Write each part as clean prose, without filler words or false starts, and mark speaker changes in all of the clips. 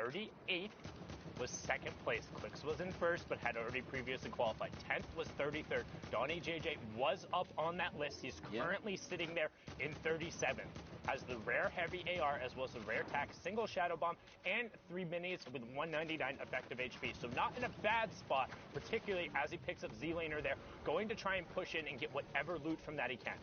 Speaker 1: 38th was second place. Clicks was in first, but had already previously qualified. 10th was 33rd. Donnie JJ was up on that list. He's currently sitting there in 37th. Has the rare heavy AR as well as the rare tac, single shadow bomb, and 3 minis with 199 effective HP. So not in a bad spot, particularly as he picks up Z-Laner there, going to try and push in and get whatever loot from that he can.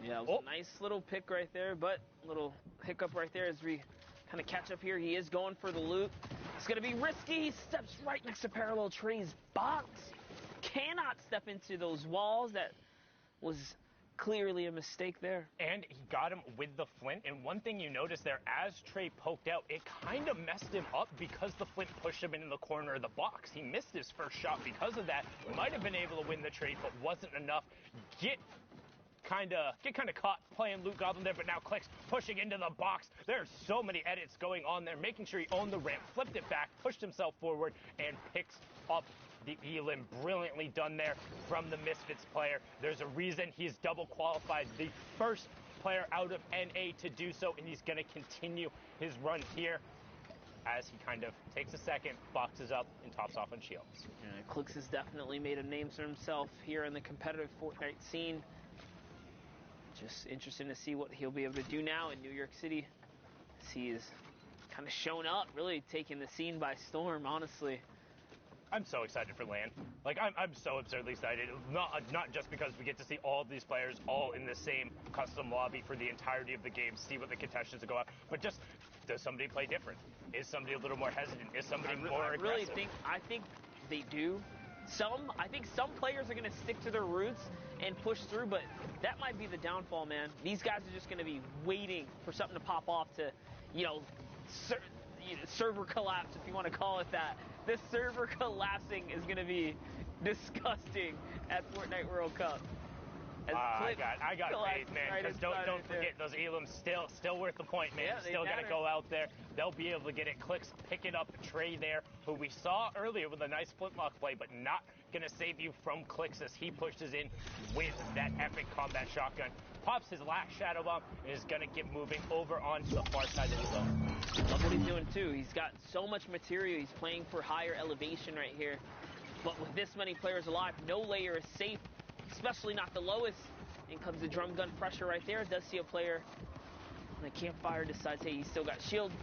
Speaker 2: Yeah, it was a nice little pick right there, but a little hiccup right there as we kind of catch up here. He is going for the loot. It's going to be risky. He steps right next to Parallel Trey's box. Cannot step into those walls. That was clearly a mistake there.
Speaker 1: And he got him with the flint. And one thing you notice there, as Trey poked out, it kind of messed him up because the flint pushed him into the corner of the box. He missed his first shot because of that. Might have been able to win the trade, but wasn't enough. Get kind of caught playing Loot Goblin there, but now Clicks pushing into the box. There's so many edits going on there, making sure he owned the ramp, flipped it back, pushed himself forward, and picks up the Elim. Brilliantly done there from the Misfits player. There's a reason he's double qualified, the first player out of NA to do so, and he's going to continue his run here as he kind of takes a second, boxes up, and tops off on shields.
Speaker 2: Yeah, Clicks has definitely made a name for himself here in the competitive Fortnite scene. Just interesting to see what he'll be able to do now in New York City. As he is kind of shown up, really taking the scene by storm, honestly.
Speaker 1: I'm so excited for LAN. Like, I'm so absurdly excited. Not just because we get to see all of these players all in the same custom lobby for the entirety of the game, see what the contestants go out, but just, does somebody play different? Is somebody a little more hesitant? Is somebody more aggressive?
Speaker 2: I think they do. I think some players are going to stick to their roots and push through, but that might be the downfall, man. These guys are just going to be waiting for something to pop off to, server collapse, if you want to call it that. This server collapsing is going to be disgusting at Fortnite World Cup.
Speaker 1: I got faith, man, because don't forget, those Elims still worth the point, man.
Speaker 2: Yeah,
Speaker 1: still got to go out there. They'll be able to get it. Clicks picking up Trey there, who we saw earlier with a nice flintlock play, but not going to save you from Clicks as he pushes in with that epic combat shotgun. Pops his last shadow bomb and is going to get moving over onto the far side of the zone.
Speaker 2: Love what he's doing, too. He's got so much material. He's playing for higher elevation right here. But with this many players alive, no layer is safe, especially not the lowest. In comes the drum gun pressure right there. Does see a player on the campfire, decides, hey, he's still got shield.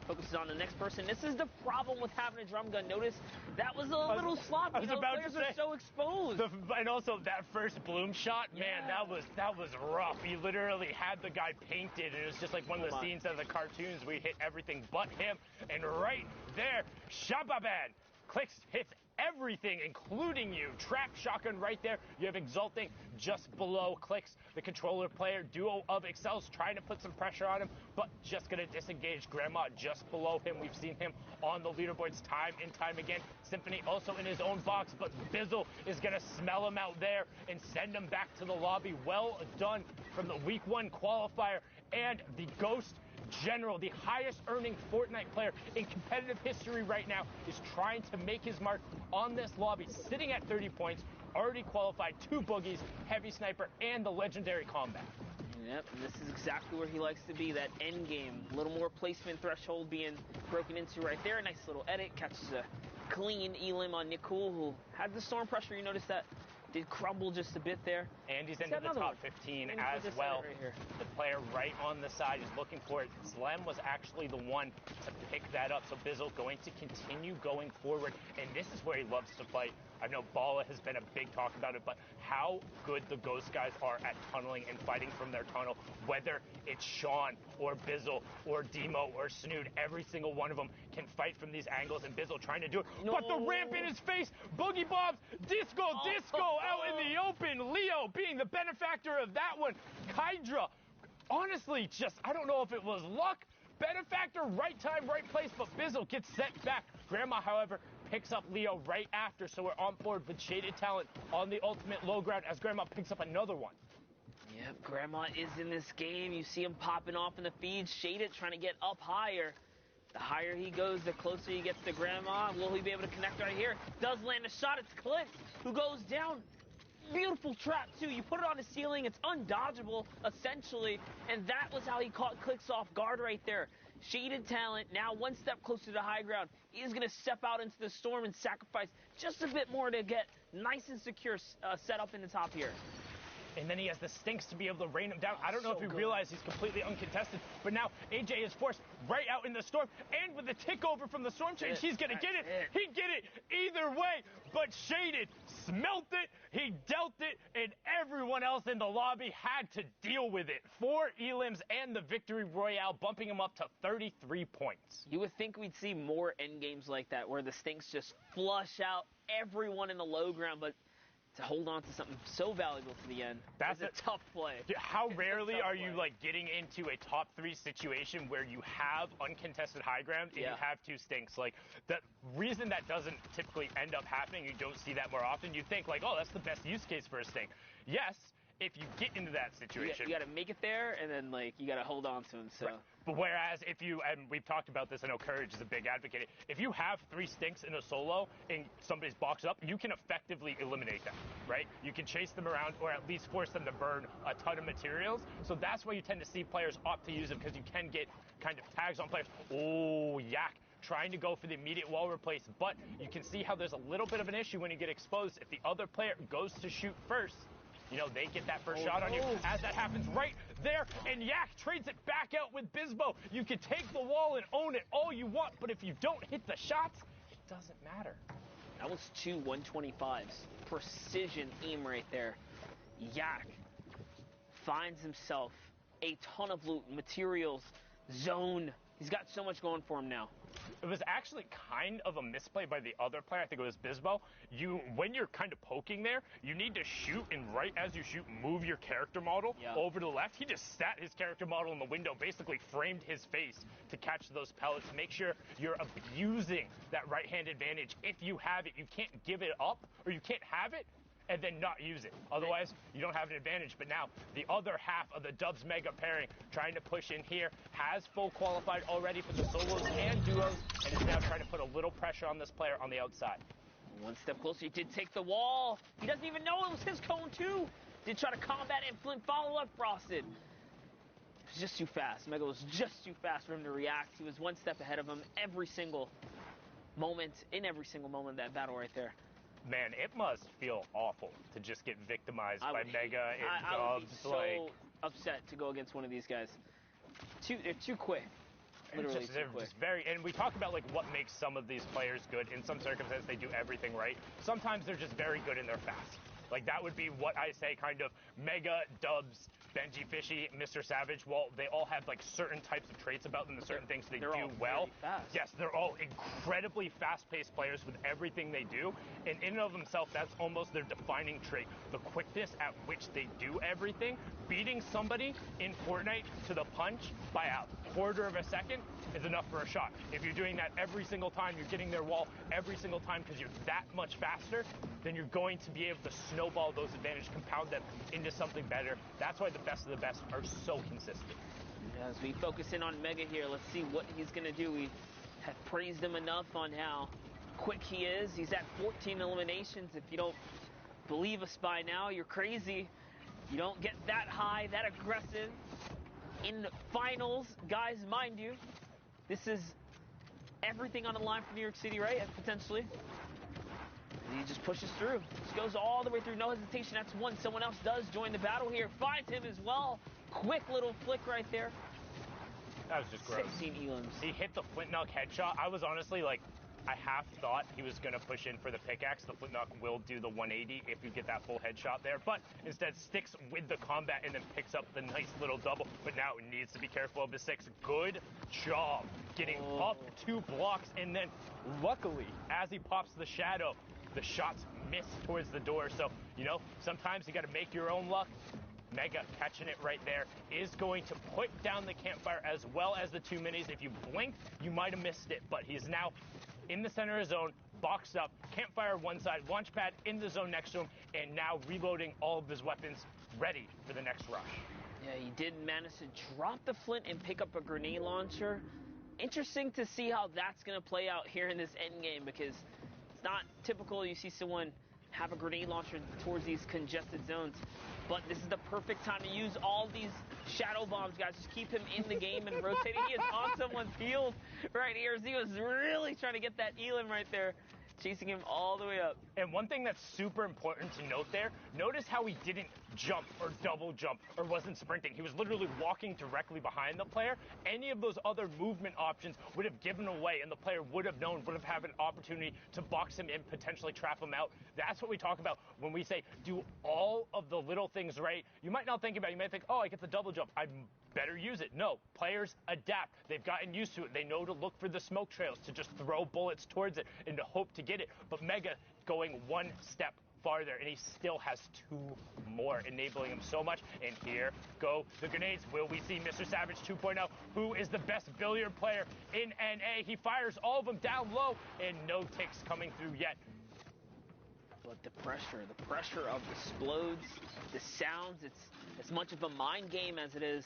Speaker 2: Focuses on the next person. This is the problem with having a drum gun. Notice that was a little sloppy. Players are so exposed.
Speaker 1: And also that first bloom shot, man, that was rough. He literally had the guy painted, and it was just like one of the scenes out of the cartoons where he hit everything but him. And right there, Shababan. Clicks hits everything, including you. Trap shotgun right there. You have Exulting just below Clicks. The controller player duo of Excels trying to put some pressure on him, but just going to disengage. Grandma just below him. We've seen him on the leaderboards time and time again. Symphony also in his own box, but Bizzle is going to smell him out there and send him back to the lobby. Well done from the week 1 qualifier and the Ghost General, the highest earning Fortnite player in competitive history right now, is trying to make his mark on this lobby, sitting at 30 points, already qualified 2 boogies, heavy sniper, and the legendary combat.
Speaker 2: Yep, and this is exactly where he likes to be, that end game. A little more placement threshold being broken into right there. Nice little edit, catches a clean Elim on Nicole, who had the storm pressure. You notice that did crumble just a bit there.
Speaker 1: And he's into the top 15 as well. The player right on the side is looking for it. Slem was actually the one to pick that up. So Bizzle going to continue going forward. And this is where he loves to fight. I know Bala has been a big talk about it, but how good the Ghost guys are at tunneling and fighting from their tunnel, whether it's Sean or Bizzle or Demo or Snood, every single one of them can fight from these angles, and Bizzle trying to do it. No. But the ramp in his face, Boogie Bobs, Disco out in the open. Leo being the benefactor of that one. Kydra, honestly, just, I don't know if it was luck, benefactor, right time, right place, but Bizzle gets set back. Grandma, however, picks up Leo right after, so we're on board with Shaded Talent on the ultimate low ground as Grandma picks up another one.
Speaker 2: Yep, Grandma is in this game. You see him popping off in the feed. Shaded trying to get up higher. The higher he goes, the closer he gets to Grandma. Will he be able to connect right here? Does land a shot. It's Click who goes down. Beautiful trap, too. You put it on the ceiling. It's undodgeable, essentially. And that was how he caught Clicks off guard right there. Shaded talent, now one step closer to the high ground. He is going to step out into the storm and sacrifice just a bit more to get nice and secure set up in the top here.
Speaker 1: And then he has the stinks to be able to rain him down. I don't know if you realize he's completely uncontested, but now AJ is forced right out in the storm, and with the tick over from the storm change, he's going to get it. He'd get it either way, but Shaded smelt it, he dealt it, and everyone else in the lobby had to deal with it. 4 elims and the victory royale, bumping him up to 33 points.
Speaker 2: You would think we'd see more end games like that, where the stinks just flush out everyone in the low ground, but to hold on to something so valuable to the end, that's a tough play.
Speaker 1: How rarely are you like getting into a top 3 situation where you have uncontested high ground and you have 2 stinks? Like, the reason that doesn't typically end up happening, you don't see that more often. You think like, oh, that's the best use case for a stink. Yes, if you get into that situation.
Speaker 2: You got to make it there, and then like you got to hold on to him. So.
Speaker 1: Right. But whereas if you, and we've talked about this, I know Courage is a big advocate, if you have 3 stinks in a solo and somebody's boxed up, you can effectively eliminate them, right? You can chase them around or at least force them to burn a ton of materials. So that's why you tend to see players opt to use them, because you can get kind of tags on players. Oh, Yak trying to go for the immediate wall replace, but you can see how there's a little bit of an issue when you get exposed. If the other player goes to shoot first, you know, they get that first shot on you. As that happens right there, and Yak trades it back out with Bisbo. You can take the wall and own it all you want, but if you don't hit the shots, it doesn't matter.
Speaker 2: That was 2 125s. Precision aim right there. Yak finds himself a ton of loot, materials, zone. He's got so much going for him now.
Speaker 1: It was actually kind of a misplay by the other player. I think it was Bisbo. When you're kind of poking there, you need to shoot, and right as you shoot, move your character model over to the left. He just sat his character model in the window, basically framed his face to catch those pellets. Make sure you're abusing that right-hand advantage. If you have it, you can't give it up, or you can't have it and then not use it. Otherwise, you don't have an advantage. But now, the other half of the Dubs Mega pairing, trying to push in here, has full qualified already for the solos and duos, and is now trying to put a little pressure on this player on the outside.
Speaker 2: One step closer, he did take the wall. He doesn't even know it was his cone, too. Did try to combat it, and Flint follow-up frosted. It was just too fast. Mega was just too fast for him to react. He was one step ahead of him every single moment, in every single moment of that battle right there.
Speaker 1: Man, it must feel awful to just get victimized by Mega and Dubs.
Speaker 2: I would be so upset to go against one of these guys. They're too quick. Literally too quick.
Speaker 1: And we talk about like what makes some of these players good. In some circumstances, they do everything right. Sometimes they're just very good and they're fast. Like, that would be what I say kind of Mega, Dubs, Benji, Fishy, Mr. Savage. Well, they all have like certain types of traits about them and certain things they do well. Yes, they're all incredibly fast-paced players with everything they do. And in and of themselves, that's almost their defining trait. The quickness at which they do everything. Beating somebody in Fortnite to the punch by a quarter of a second is enough for a shot. If you're doing that every single time, you're getting their wall every single time because you're that much faster, then you're going to be able to snowball those advantages, compound them into something better. That's why the best of the best are so consistent.
Speaker 2: As we focus in on Mega here, let's see what he's going to do. We have praised him enough on how quick he is. He's at 14 eliminations. If you don't believe us by now, you're crazy. You don't get that high, that aggressive in finals. Guys, mind you, this is everything on the line for New York City, right? Potentially. And he just pushes through. Just goes all the way through, no hesitation. That's one. Someone else does join the battle here. Finds him as well. Quick little flick right there.
Speaker 1: That was just gross.
Speaker 2: 16 elims.
Speaker 1: He hit the flint knock headshot. I was honestly like, I half thought he was going to push in for the pickaxe. The flint knock will do the 180 if you get that full headshot there, but instead sticks with the combat and then picks up the nice little double. But now needs to be careful of the 6. Good job getting up 2 blocks, and then luckily, as he pops the shadow, the shots miss towards the door. So, you know, sometimes you got to make your own luck. Mega catching it right there is going to put down the campfire as well as the 2 minis. If you blinked, you might have missed it, but he's now in the center of his zone, boxed up, campfire one side, launch pad in the zone next to him, and now reloading all of his weapons, ready for the next rush.
Speaker 2: Yeah, he did manage to drop the flint and pick up a grenade launcher. Interesting to see how that's going to play out here in this end game, because it's not typical you see someone have a grenade launcher towards these congested zones. But this is the perfect time to use all these shadow bombs, guys. Just keep him in the game and rotating. He is on someone's heels right here. As he was really trying to get that Elam right there, chasing him all the way up.
Speaker 1: And one thing that's super important to note there, notice how he didn't jump or double jump or wasn't sprinting. He was literally walking directly behind the player. Any of those other movement options would have given away, and the player would have known, would have had an opportunity to box him in, potentially trap him out. That's what we talk about when we say do all of the little things right. You might not think about it. You might think, oh, I get the double jump, I better use it. No, players adapt. They've gotten used to it. They know to look for the smoke trails, to just throw bullets towards it and to hope to get it. But Mega going one step farther, and he still has 2 more, enabling him so much. And here go the grenades. Will we see Mr. Savage 2.0, who is the best billiard player in NA? He fires all of them down low, and no ticks coming through yet.
Speaker 2: But the pressure of the explodes, the sounds, it's as much of a mind game as it is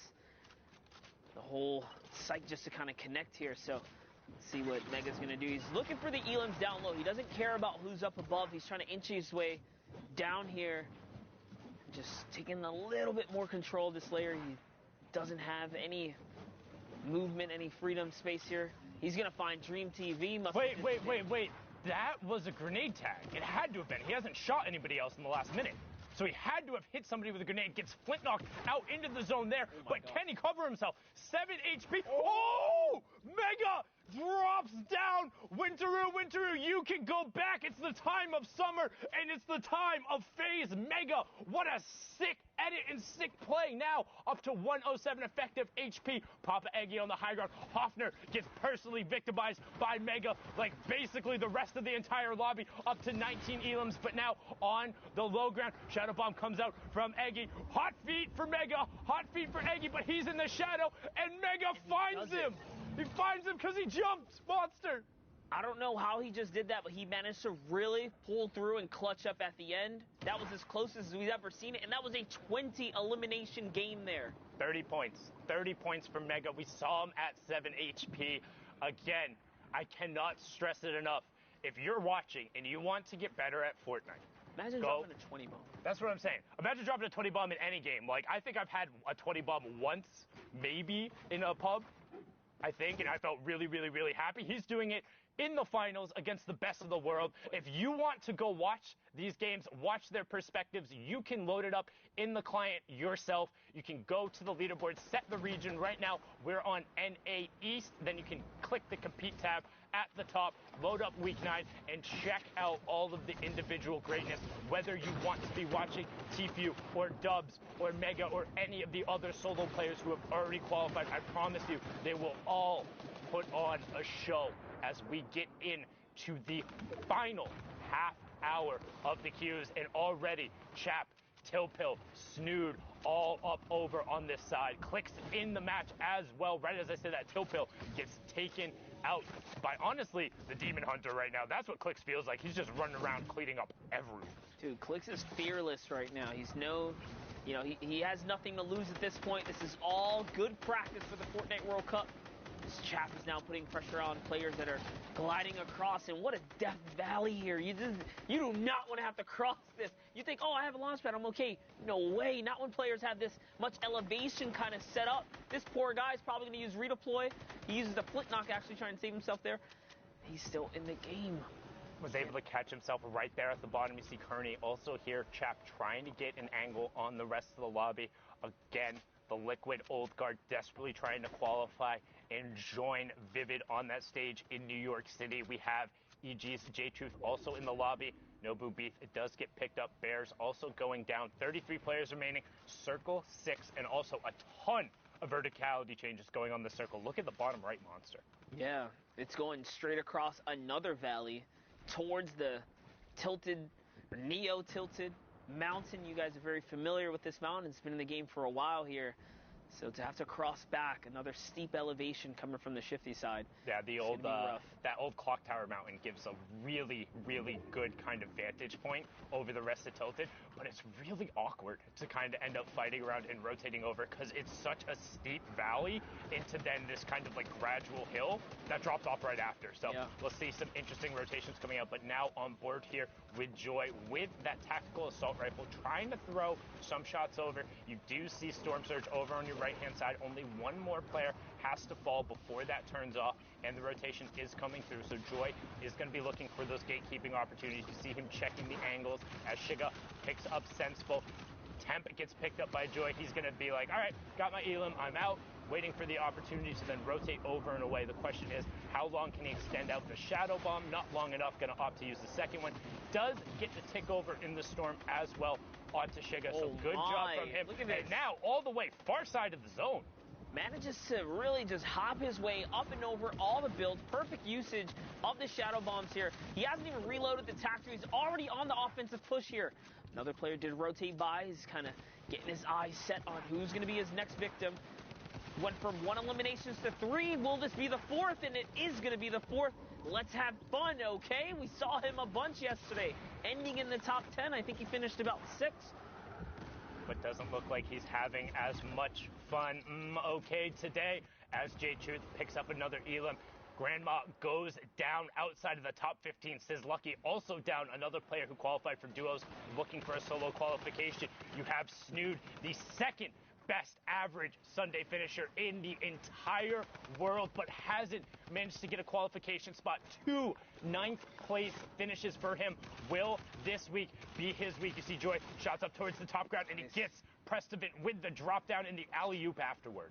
Speaker 2: the whole site just to kind of connect here. So let's see what Mega's going to do. He's looking for the Elams down low. He doesn't care about who's up above. He's trying to inch his way down here. Just taking a little bit more control of this layer. He doesn't have any movement, any freedom space here. He's going to find Dream TV.
Speaker 1: Wait. That was a grenade tag. It had to have been. He hasn't shot anybody else in the last minute. So he had to have hit somebody with a grenade, gets flint knocked out into the zone there. But can he cover himself? 7 HP. Oh! Mega drops down. Winteroo, you can go back. It's the time of summer, and it's the time of phase. Mega, what a sick edit and sick play. Now up to 107 effective HP. Papa Eggy on the high ground. Hoffner gets personally victimized by Mega, like basically the rest of the entire lobby, up to 19 Elams. But now on the low ground, Shadow Bomb comes out from Eggy. Hot feet for Mega, hot feet for Eggy, but he's in the shadow, and Mega finds him. He finds him because he jumped, monster.
Speaker 2: I don't know how he just did that, but he managed to really pull through and clutch up at the end. That was as close as we've ever seen it, and that was a 20 elimination game there.
Speaker 1: 30 points. 30 points for Mega. We saw him at 7 HP. Again, I cannot stress it enough. If you're watching and you want to get better at Fortnite,
Speaker 2: imagine dropping a 20 bomb.
Speaker 1: That's what I'm saying. Imagine dropping a 20 bomb in any game. Like, I think I've had a 20 bomb once, maybe, in a pub, I think, and I felt really, really, really happy. He's doing it in the finals against the best of the world. If you want to go watch these games, watch their perspectives, you can load it up in the client yourself. You can go to the leaderboard, set the region. Right now, we're on NA East. Then you can click the compete tab at the top, load up week 9, and check out all of the individual greatness. Whether you want to be watching Tfue or Dubs or Mega or any of the other solo players who have already qualified, I promise you, they will all put on a show as we get into the final half hour of the queues. And already Chap, Tilpill, Snood, all up over on this side. Clicks in the match as well. Right as I said that, Tilpill gets taken out by, honestly, the Demon Hunter right now. That's what Clicks feels like. He's just running around cleaning up everyone.
Speaker 2: Dude, Clicks is fearless right now. He's he has nothing to lose at this point. This is all good practice for the Fortnite World Cup. This Chap is now putting pressure on players that are gliding across, and what a death valley here. You do not want to have to cross this. You think, oh, I have a launch pad, I'm okay. No way, not when players have this much elevation kind of set up. This poor guy's probably going to use redeploy. He uses the flint knock actually trying to save himself there. He's still in the game.
Speaker 1: Was able to catch himself right there at the bottom. You see Kearney also here. Chap trying to get an angle on the rest of the lobby. Again, the Liquid Old Guard desperately trying to qualify and join Vivid on that stage in New York City. We have EG's J-Truth also in the lobby. Nobu Beef, it does get picked up. Bears also going down. 33 players remaining. Circle 6, and also a ton of verticality changes going on the circle. Look at the bottom right, monster.
Speaker 2: Yeah, it's going straight across another valley towards the tilted, neo-tilted mountain. You guys are very familiar with this mountain. It's been in the game for a while here. So to have to cross back, another steep elevation coming from the shifty side.
Speaker 1: Yeah, the old that old clock tower mountain gives a really, really good kind of vantage point over the rest of Tilted, but it's really awkward to kind of end up fighting around and rotating over because it's such a steep valley into then this kind of like gradual hill that drops off right after. So we'll see some interesting rotations coming out, but now on board here with Joy with that tactical assault rifle, trying to throw some shots over. You do see Storm Surge over on your right-hand side. Only one more player has to fall before that turns off, and the rotation is coming through. So Joy is going to be looking for those gatekeeping opportunities. You see him checking the angles as Shiga picks up Sensible. Temp gets picked up by Joy. He's going to be like, all right, got my Elim, I'm out. Waiting for the opportunity to then rotate over and away. The question is, how long can he extend out the Shadow Bomb? Not long enough. Going to opt to use the second one. Does get the tick over in the Storm as well onto Shiga. So good job from him.
Speaker 2: Look at this.
Speaker 1: And now all the way far side of the zone.
Speaker 2: Manages to really just hop his way up and over all the builds. Perfect usage of the Shadow Bombs here. He hasn't even reloaded the tactical. He's already on the offensive push here. Another player did rotate by. He's kind of getting his eyes set on who's going to be his next victim. Went from 1 eliminations to 3. Will this be the 4th? And it is going to be the 4th. Let's have fun, okay? We saw him a bunch yesterday, ending in the top 10. I think he finished about 6.
Speaker 1: But doesn't look like he's having as much fun, okay, today, as J-Truth picks up another Elim. Grandma goes down outside of the top 15. Says Lucky also down, another player who qualified for duos, looking for a solo qualification. You have Snood, the second best average Sunday finisher in the entire world, but hasn't managed to get a qualification spot. 2 9th place finishes for him. Will this week be his week? You see Joy shots up towards the top ground, and he gets Prestovit with the drop down in the alley-oop afterward.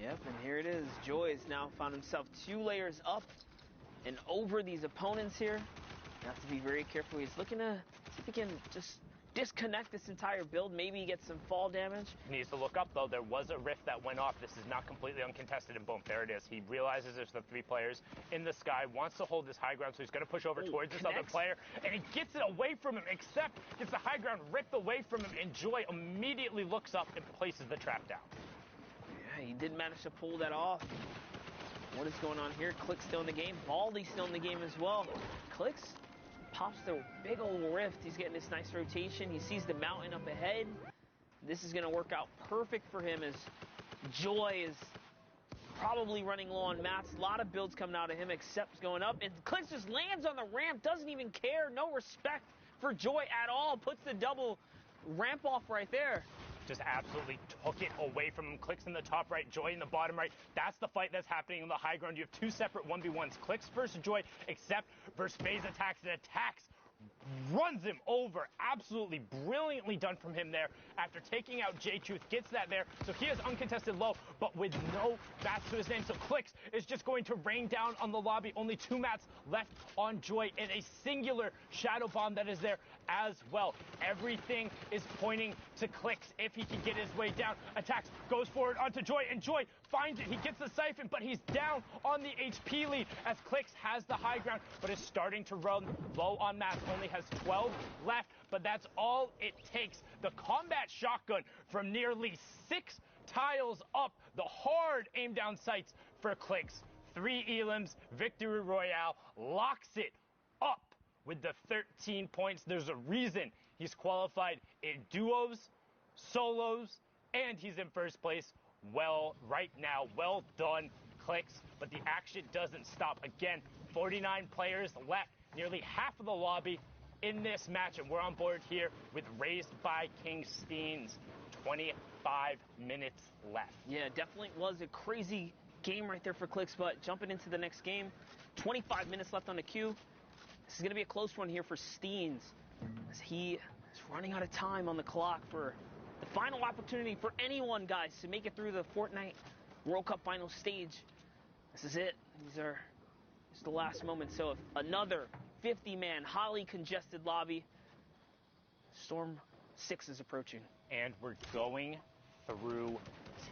Speaker 2: Yep, and here it is. Joy has now found himself 2 layers up and over these opponents here. You have to be very careful. He's looking to see if he can just disconnect this entire build, maybe get some fall damage.
Speaker 1: Needs to look up, though. There was a rift that went off. This is not completely uncontested, and boom, there it is. He realizes there's the 3 players in the sky, wants to hold this high ground, so he's going to push over towards this other player, and he gets it away from him, except gets the high ground ripped away from him, and Joy immediately looks up and places the trap down.
Speaker 2: Yeah, he did manage to pull that off. What is going on here? Click's still in the game. Baldy's still in the game as well. Click's pops the big old rift. He's getting this nice rotation. He sees the mountain up ahead. This is going to work out perfect for him as Joy is probably running low on mats. A lot of builds coming out of him, except going up. And Click just lands on the ramp, doesn't even care. No respect for Joy at all. Puts the double ramp off right there.
Speaker 1: Just absolutely took it away from him. Clicks in the top right, Joy in the bottom right. That's the fight that's happening on the high ground. You have 2 separate 1v1s. Clicks versus Joy, except versus Vay's attacks. It attacks, runs him over. Absolutely brilliantly done from him there. After taking out J-Truth, gets that there. So he has uncontested low, but with no bats to his name. So Clicks is just going to rain down on the lobby. Only 2 mats left on Joy, and a singular Shadow Bomb that is there as well. Everything is pointing to Clicks if he can get his way down. Attacks, goes forward onto Joy, and Joy finds it. He gets the siphon, but he's down on the HP lead as Clicks has the high ground, but is starting to run low on mats. Only has 12 left, but that's all it takes. The combat shotgun from nearly 6 tiles up. The hard aim down sights for Clicks. 3 Elims, victory royale, locks it up with the 13 points. There's a reason he's qualified in duos, solos, and he's in first place. Well, right now, well done, Clicks. But the action doesn't stop. Again, 49 players left, nearly half of the lobby in this match, and we're on board here with Raised by King Steens. 25 minutes left.
Speaker 2: Yeah, definitely was a crazy game right there for Clicks, but jumping into the next game, 25 minutes left on the queue. This is going to be a close one here for Steens, as he is running out of time on the clock for the final opportunity for anyone, guys, to make it through the Fortnite World Cup final stage. This is it. These are just the last moment. So if another 50-man, highly congested lobby, Storm 6 is approaching.
Speaker 1: And we're going through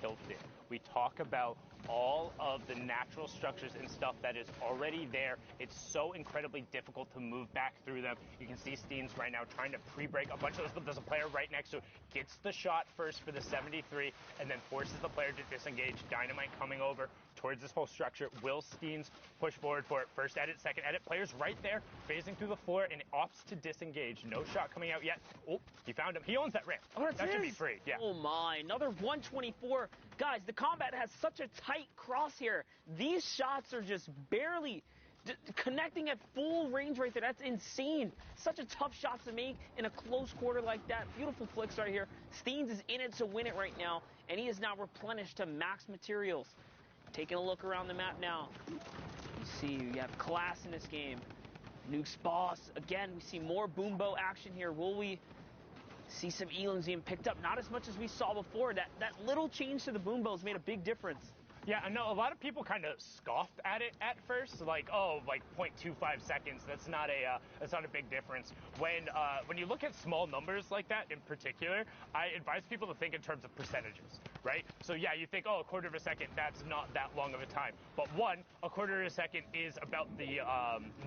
Speaker 1: tilt there. We talk about all of the natural structures and stuff that is already there. It's so incredibly difficult to move back through them. You can see Steens right now trying to pre-break a bunch of those. There's a player right next to it, gets the shot first for the 73, and then forces the player to disengage. Dynamite coming over towards this whole structure. Will Steens push forward for it? First edit, second edit. Players right there, phasing through the floor, and opts to disengage. No shot coming out yet. Oh, he found him. He owns that ramp.
Speaker 2: Oh,
Speaker 1: that should be free. Yeah.
Speaker 2: Oh my, another 124. Guys, the combat has such a tight crosshair. These shots are just barely connecting at full range right there. That's insane. Such a tough shot to make in a close quarter like that. Beautiful flicks right here. Steens is in it to win it right now, and he is now replenished to max materials. Taking a look around the map now. You see, you have class in this game. Nuke's boss. Again, we see more boombo action here. Will we see some elims being picked up? Not as much as we saw before. That little change to the boombo's made a big difference.
Speaker 1: Yeah, I know a lot of people kind of scoffed at it at first, like, oh, like 0.25 seconds. That's not a big difference. When you look at small numbers like that in particular, I advise people to think in terms of percentages, right? So yeah, you think, oh, a quarter of a second, that's not that long of a time. But one, a quarter of a second is about the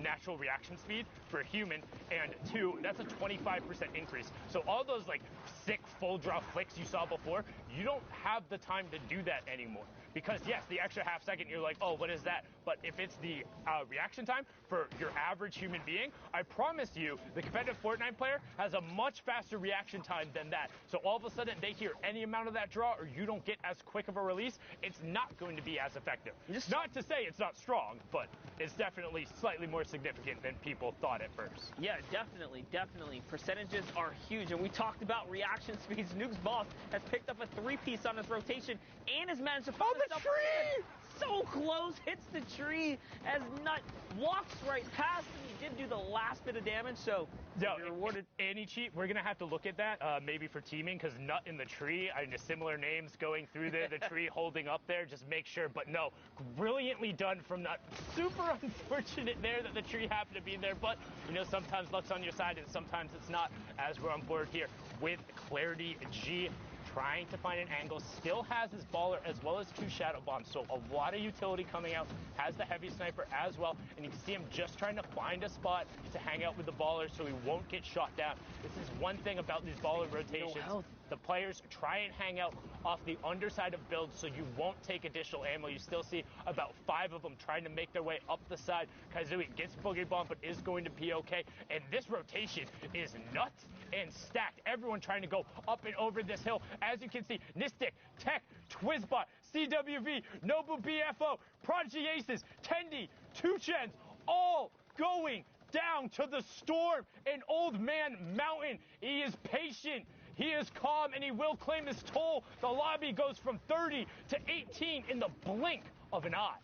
Speaker 1: natural reaction speed for a human, and two, that's a 25% increase. So all those like sick full draw flicks you saw before, you don't have the time to do that anymore. Because yes, the extra half second, you're like, oh, what is that? But if it's the reaction time for your average human being, I promise you, the competitive Fortnite player has a much faster reaction time than that. So all of a sudden, they hear any amount of that draw, or you don't get as quick of a release, it's not going to be as effective. Not to say it's not strong, but it's definitely slightly more significant than people thought at first.
Speaker 2: Yeah, definitely. Percentages are huge, and we talked about reaction speeds. Nuke's boss has picked up a three-piece on his rotation and has managed to find
Speaker 1: the tree!
Speaker 2: So close, hits the tree as Nut walks right past him. He did do the last bit of damage, so you're rewarded.
Speaker 1: Any cheat, we're going to have to look at that, maybe for teaming, because Nut in the tree, I mean, similar names going through the tree holding up there, just make sure. But no, brilliantly done from Nut. Super unfortunate there that the tree happened to be there, but, you know, sometimes luck's on your side and sometimes it's not, as we're on board here with Clarity G. Trying to find an angle, still has his baller as well as two shadow bombs, so a lot of utility coming out, has the heavy sniper as well, and you can see him just trying to find a spot to hang out with the baller so he won't get shot down. This is one thing about these baller rotations. The players try and hang out off the underside of builds so you won't take additional ammo. You still see about 5 of them trying to make their way up the side. Kaizui gets boogie bomb, but is going to be okay. And this rotation is nuts and stacked. Everyone trying to go up and over this hill. As you can see, Nistic, Tech, Twizbot, CWV, Nobu BFO, Prodigy Aces, Tendi, 2Chens, all going down to the storm. And Old Man Mountain, he is patient. He is calm, and he will claim his toll. The lobby goes from 30 to 18 in the blink of an eye.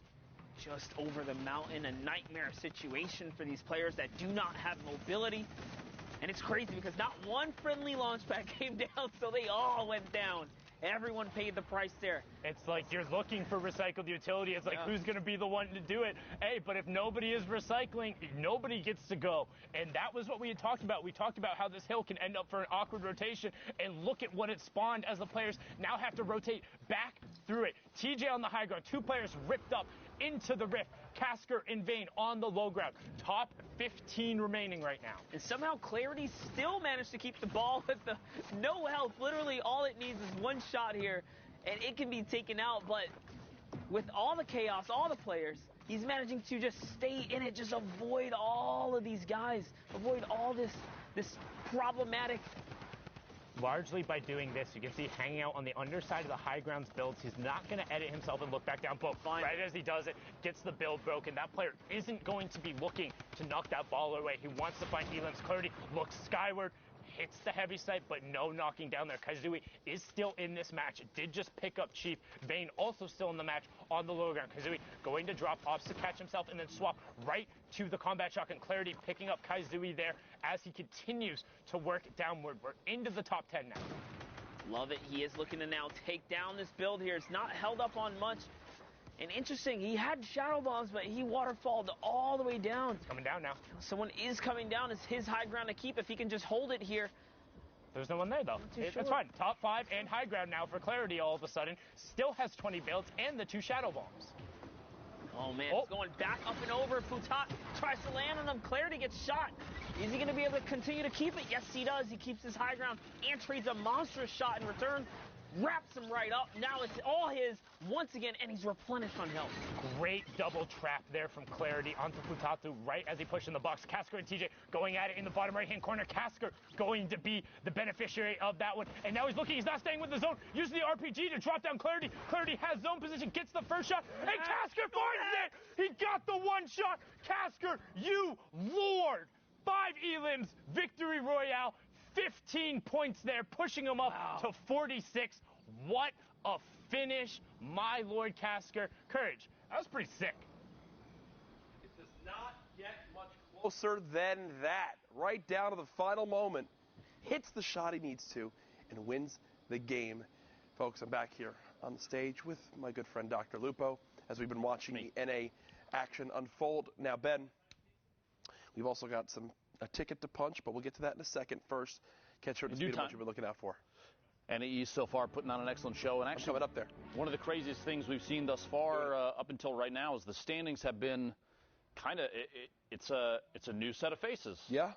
Speaker 2: Just over the mountain, a nightmare situation for these players that do not have mobility. And it's crazy because not one friendly launch pad came down, so they all went down. Everyone paid the price there.
Speaker 1: It's like you're looking for recycled utility. It's like, who's going to be the one to do it? Hey, but if nobody is recycling, nobody gets to go. And that was what we had talked about. We talked about how this hill can end up for an awkward rotation. And look at what it spawned as the players now have to rotate back through it. TJ on the high ground. 2 players ripped up into the rift. Casker and Vane on the low ground. Top 15 remaining right now.
Speaker 2: And somehow Clarity still managed to keep the ball with the no health. Literally all it needs is one shot here and it can be taken out. But with all the chaos, all the players, he's managing to just stay in it, just avoid all of these guys, avoid all this problematic.
Speaker 1: Largely by doing this, you can see hanging out on the underside of the high grounds builds. He's not going to edit himself and look back down, but right as he does it, gets the build broken. That player isn't going to be looking to knock that ball away. He wants to find Elam's Clarity, looks skyward, hits the heavy sight, but no knocking down there. Kaizui is still in this match. It did just pick up Chief. Vane also still in the match on the lower ground. Kaizui going to drop ops to catch himself and then swap right to the combat shotgun. Clarity picking up Kaizui there as he continues to work downward. We're into the top 10 now.
Speaker 2: Love it. He is looking to now take down this build here. It's not held up on much. And interesting, he had shadow bombs, but he waterfalled all the way down.
Speaker 1: It's coming down now.
Speaker 2: Someone is coming down. It's his high ground to keep if he can just hold it here.
Speaker 1: There's no one there, though. It's fine. Top 5 and high ground now for Clarity all of a sudden. Still has 20 builds and the 2 Shadow Bombs.
Speaker 2: Oh, man, it's going back up and over. Futat tries to land on them. Clarity gets shot. Is he going to be able to continue to keep it? Yes, he does. He keeps his high ground and trades a monstrous shot in return. Wraps him right up. Now it's all his once again, and he's replenished on health.
Speaker 1: Great double trap there from Clarity onto Futatu right as he pushed in the box. Casker and TJ going at it in the bottom right-hand corner. Casker going to be the beneficiary of that one. And now he's looking. He's not staying with the zone. Using the RPG to drop down Clarity. Clarity has zone position, gets the first shot, and Casker finds it! He got the one shot. Casker, you lord! 5 elims, victory royale. 15 points there, pushing him up to 46. What a finish, my Lord Casker. Courage, that was pretty sick.
Speaker 3: It does not get much closer than that. Right down to the final moment. Hits the shot he needs to and wins the game. Folks, I'm back here on the stage with my good friend Dr. Lupo as we've been watching the NA action unfold. Now, Ben, we've also got a ticket to punch, but we'll get to that in a second. First, catch up to speed on what you've been looking out for.
Speaker 4: NAE so far putting on an excellent show, and actually
Speaker 3: coming up there.
Speaker 4: One of the craziest things we've seen thus far up until right now is the standings have been kind of it's a new set of faces.
Speaker 3: Yeah,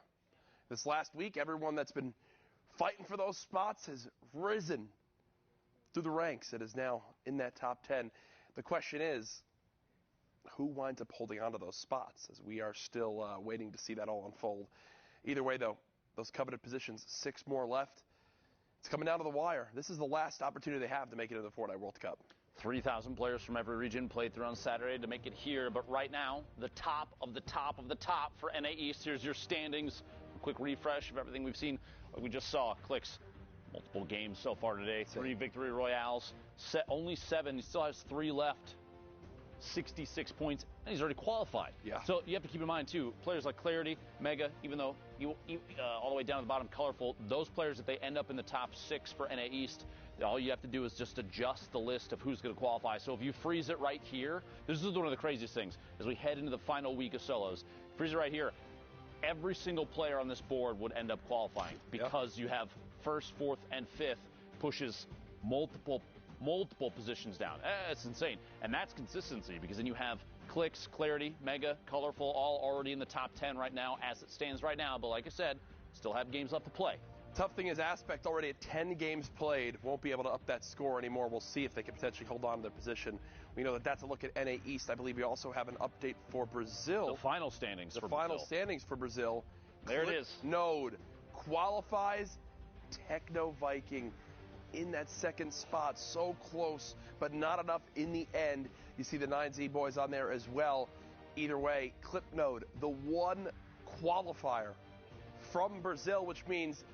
Speaker 3: this last week, everyone that's been fighting for those spots has risen through the ranks. It is now in that top 10. The question is, who winds up holding on to those spots, as we are still waiting to see that all unfold. Either way, though, those coveted positions, 6 more left. It's coming down to the wire. This is the last opportunity they have to make it into the Fortnite World Cup.
Speaker 4: 3,000 players from every region played through on Saturday to make it here, but right now, the top of the top of the top for NA East. Here's your standings. A quick refresh of everything we've seen. Like we just saw, Clicks, multiple games so far today, 3 victory royales, only 7. He still has 3 left. 66 points, and he's already qualified.
Speaker 3: Yeah.
Speaker 4: So you have to keep in mind, too, players like Clarity, Mega, even though all the way down to the bottom, Colorful, those players, if they end up in the top 6 for NA East, all you have to do is just adjust the list of who's going to qualify. So if you freeze it right here, this is one of the craziest things, as we head into the final week of solos. Freeze it right here. Every single player on this board would end up qualifying because you have 1st, 4th, and 5th pushes multiple positions down. It's insane. And that's consistency, because then you have Clicks, Clarity, Mega, Colorful, all already in the top 10 right now as it stands right now. But like I said, still have games left to play.
Speaker 3: Tough thing is Aspect already at 10 games played, won't be able to up that score anymore. We'll see if they can potentially hold on to their position. We know that that's a look at NA East. I believe we also have an update for Brazil.
Speaker 4: The final standings for Brazil.
Speaker 3: The final standings for Brazil.
Speaker 4: There it is.
Speaker 3: Node qualifies. Techno Viking in that 2nd spot, so close, but not enough in the end. You see the 9Z boys on there as well. Either way, Clipnode, the one qualifier from Brazil, which means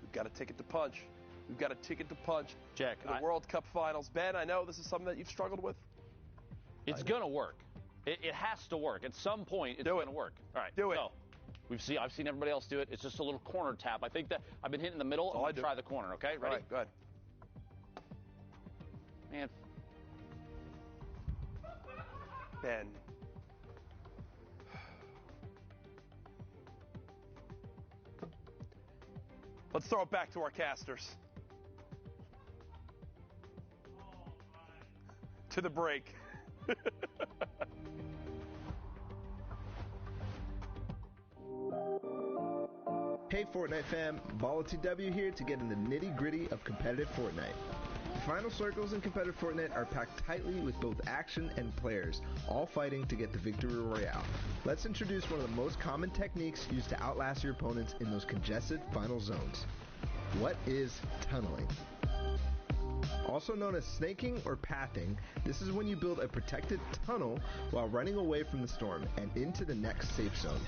Speaker 3: we've got a ticket to punch. We've got a ticket to punch.
Speaker 4: Jack,
Speaker 3: in the World Cup finals. Ben, I know this is something that you've struggled with.
Speaker 4: It's going to work. It has to work. At some point, it's going to work. All right,
Speaker 3: do it.
Speaker 4: So, I've seen everybody else do it. It's just a little corner tap. I think that I've been hitting the middle. I'm going to try the corner, okay? Ready?
Speaker 3: All right, go ahead.
Speaker 4: Man.
Speaker 3: Ben. Let's throw it back to our casters. To the break.
Speaker 5: Hey Fortnite fam, BallaTW here to get in the nitty-gritty of competitive Fortnite. The final circles in competitive Fortnite are packed tightly with both action and players, all fighting to get the victory royale. Let's introduce one of the most common techniques used to outlast your opponents in those congested final zones. What is tunneling? Also known as snaking or pathing, this is when you build a protected tunnel while running away from the storm and into the next safe zone.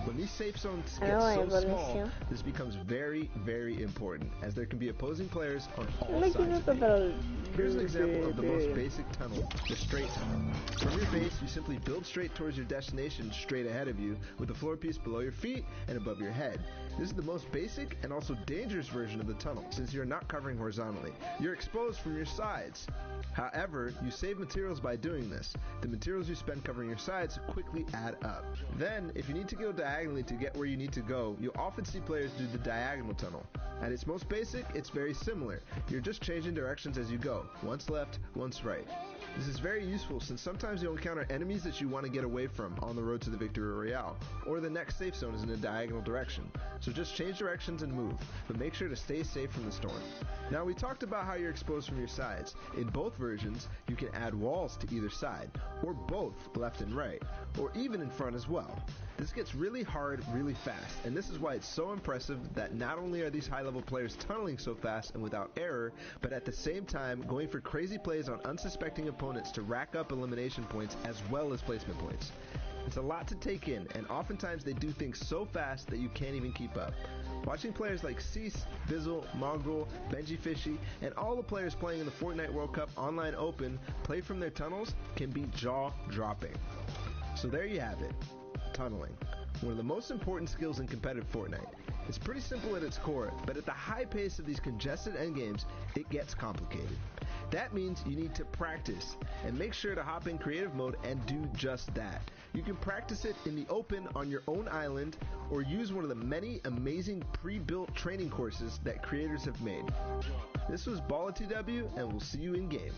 Speaker 5: When these safe zones get so small, this becomes very, very important, as there can be opposing players on all sides of you. Here's an example of the most basic tunnel, the straight tunnel. From your base, you simply build straight towards your destination straight ahead of you, with a floor piece below your feet and above your head. This is the most basic and also dangerous version of the tunnel, since you're not covering horizontally. You're exposed from your sides. However, you save materials by doing this. The materials you spend covering your sides quickly add up. Then, if you need to go diagonally to get where you need to go, you'll often see players do the diagonal tunnel. At its most basic, it's very similar. You're just changing directions as you go, once left, once right. This is very useful since sometimes you'll encounter enemies that you want to get away from on the road to the Victory Royale, or the next safe zone is in a diagonal direction. So just change directions and move, but make sure to stay safe from the storm. Now we talked about how you're exposed from your sides. In both versions, you can add walls to either side, or both left and right, or even in front as well. This gets really hard really fast, and this is why it's so impressive that not only are these high-level players tunneling so fast and without error, but at the same time going for crazy plays on unsuspecting opponents to rack up elimination points as well as placement points. It's a lot to take in, and oftentimes they do things so fast that you can't even keep up. Watching players like Cease, Bizzle, Mongrel, Benji Fishy, and all the players playing in the Fortnite World Cup Online Open play from their tunnels can be jaw-dropping. So there you have it. Tunneling, one of the most important skills in competitive Fortnite. It's pretty simple at its core, but at the high pace of these congested endgames, it gets complicated. That means you need to practice, and make sure to hop in creative mode and do just that. You can practice it in the open on your own island, or use one of the many amazing pre-built training courses that creators have made. This was Ball2W, and we'll see you in game.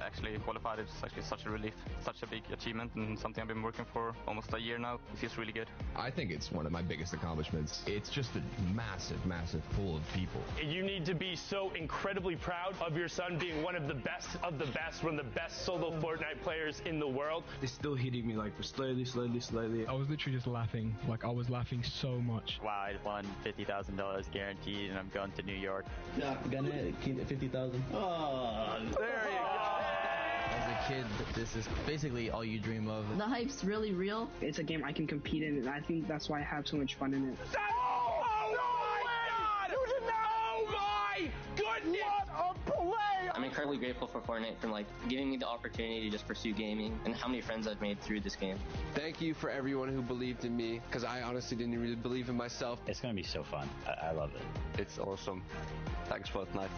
Speaker 6: Actually qualified, it's actually such a relief, such a big achievement, and something I've been working for almost a year now. It feels really good.
Speaker 7: I think it's one of my biggest accomplishments. It's just a massive, massive pool of people.
Speaker 1: You need to be so incredibly proud of your son being one of the best, one of the best solo Fortnite players in the world.
Speaker 8: It's still hitting me like slowly.
Speaker 9: I was literally just laughing. Like, I was laughing so much.
Speaker 10: Wow, I won $50,000 guaranteed, and I'm going to New York.
Speaker 11: Yeah, gonna keep it 50,000.
Speaker 3: Oh, there you go.
Speaker 12: As a kid, this is basically all you dream of.
Speaker 13: The hype's really real.
Speaker 14: It's a game I can compete in, and I think that's why I have so much fun in it.
Speaker 15: I'm incredibly grateful for Fortnite for giving me the opportunity to just pursue gaming, and how many friends I've made through this game.
Speaker 3: Thank you for everyone who believed in me, because I honestly didn't really believe in myself.
Speaker 10: It's going to be so fun. I love it.
Speaker 3: It's awesome. Thanks, Fortnite.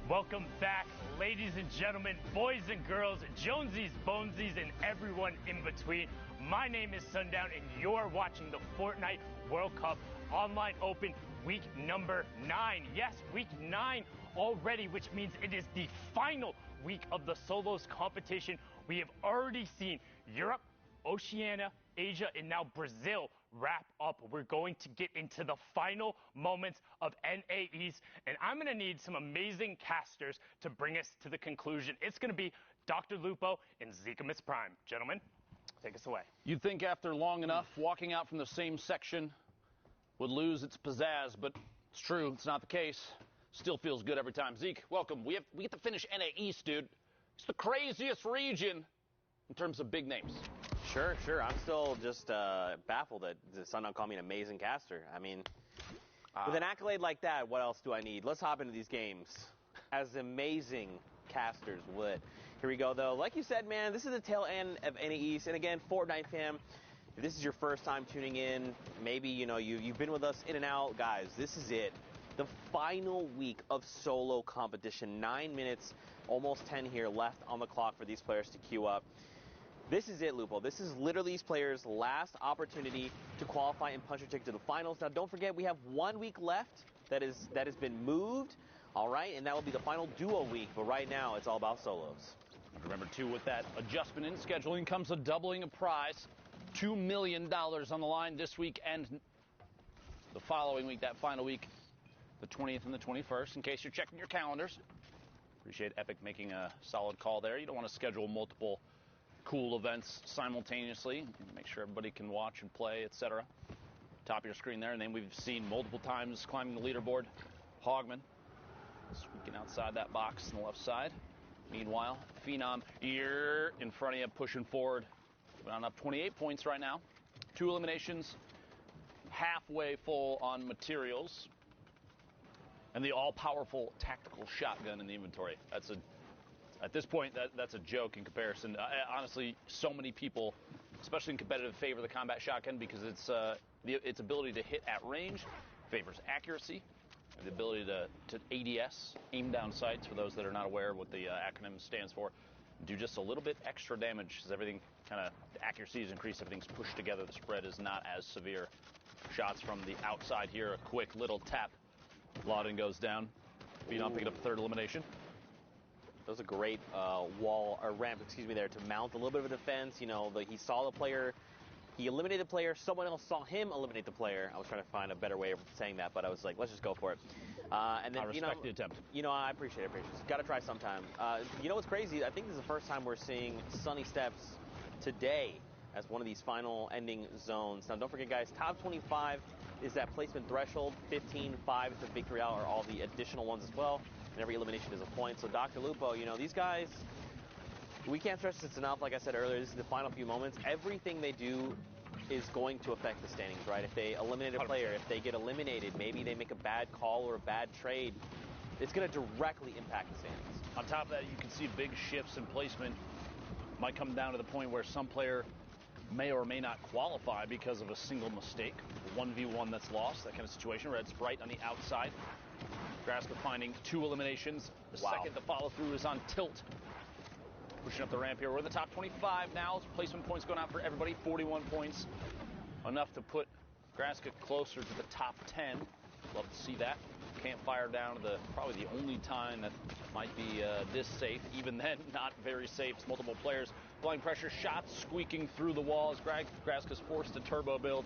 Speaker 1: Welcome back, ladies and gentlemen, boys and girls, Jonesies, Bonesies, and everyone in between. My name is Sundown, and you're watching the Fortnite World Cup Online Open week number 9. Yes, week 9 already, which means it is the final week of the solos competition. We have already seen Europe, Oceania, Asia, and now Brazil wrap up. We're going to get into the final moments of NAEs, and I'm going to need some amazing casters to bring us to the conclusion. It's going to be Dr. Lupo and Zika Prime. Gentlemen, take us away.
Speaker 4: You'd think after long enough, walking out from the same section would lose its pizzazz, but it's true. It's not the case. Still feels good every time. Zeke, welcome. We get to finish NA East, dude. It's the craziest region in terms of big names.
Speaker 13: Sure. I'm still just baffled that the Sun don't call me an amazing caster. I mean, with an accolade like that, what else do I need? Let's hop into these games as amazing casters would. Here we go, though. Like you said, man, this is the tail end of NA East. And again, Fortnite fam, if this is your first time tuning in, maybe, you've been with us in and out. Guys, this is it. The final week of solo competition. 9 minutes, almost 10 here left on the clock for these players to queue up. This is it, Lupo. This is literally these players' last opportunity to qualify and punch your ticket to the finals. Now, don't forget, we have 1 week left that has been moved. All right, and that will be the final duo week. But right now, it's all about solos.
Speaker 4: Remember, too, with that adjustment in scheduling comes a doubling of prize. $2 million on the line this week and the following week, that final week, the 20th and the 21st, in case you're checking your calendars. Appreciate Epic making a solid call there. You don't want to schedule multiple cool events simultaneously. Make sure everybody can watch and play, etc. Top of your screen there, and then we've seen multiple times climbing the leaderboard. Hogman squeaking outside that box on the left side. Meanwhile, Phenom here in front of you, pushing forward. Round up 28 points right now. 2 eliminations, halfway full on materials, and the all-powerful tactical shotgun in the inventory. At this point, that's a joke in comparison. Honestly, so many people, especially in competitive, favor the combat shotgun because its ability to hit at range favors accuracy. The ability to ADS, aim down sights, for those that are not aware of what the acronym stands for, do just a little bit extra damage as everything the accuracy is increased, everything's pushed together, the spread is not as severe. Shots from the outside here, a quick little tap. Lauden goes down. Phenom picking up the 3rd elimination.
Speaker 13: That was a great ramp, there to mount a little bit of a defense. He saw the player. He eliminated the player. Someone else saw him eliminate the player. I was trying to find a better way of saying that, but I was like, let's just go for it. And then,
Speaker 4: I respect the attempt.
Speaker 13: I appreciate it. Got to try sometime. What's crazy? I think this is the first time we're seeing Sunny Steps today as one of these final ending zones. Now, don't forget, guys, top 25 is that placement threshold. 15, 5 is the victory out, or all the additional ones as well. And every elimination is a point. So, Dr. Lupo, these guys, we can't stress this enough. Like I said earlier, this is the final few moments. Everything they do is going to affect the standings, right? If they eliminate a player, if they get eliminated, maybe they make a bad call or a bad trade, it's going to directly impact the standings.
Speaker 4: On top of that, you can see big shifts in placement. Might come down to the point where some player may or may not qualify because of a single mistake. 1v1 that's lost, that kind of situation. Red Sprite on the outside. Graska finding 2 eliminations. The second the follow-through is on tilt. Pushing up the ramp here. We're in the top 25 now. Placement points going out for everybody. 41 points. Enough to put Graska closer to the top 10. Love to see that. Campfire down to probably the only time that might be this safe. Even then, not very safe. It's multiple players. Applying pressure, shots squeaking through the walls. Graska's forced to turbo build.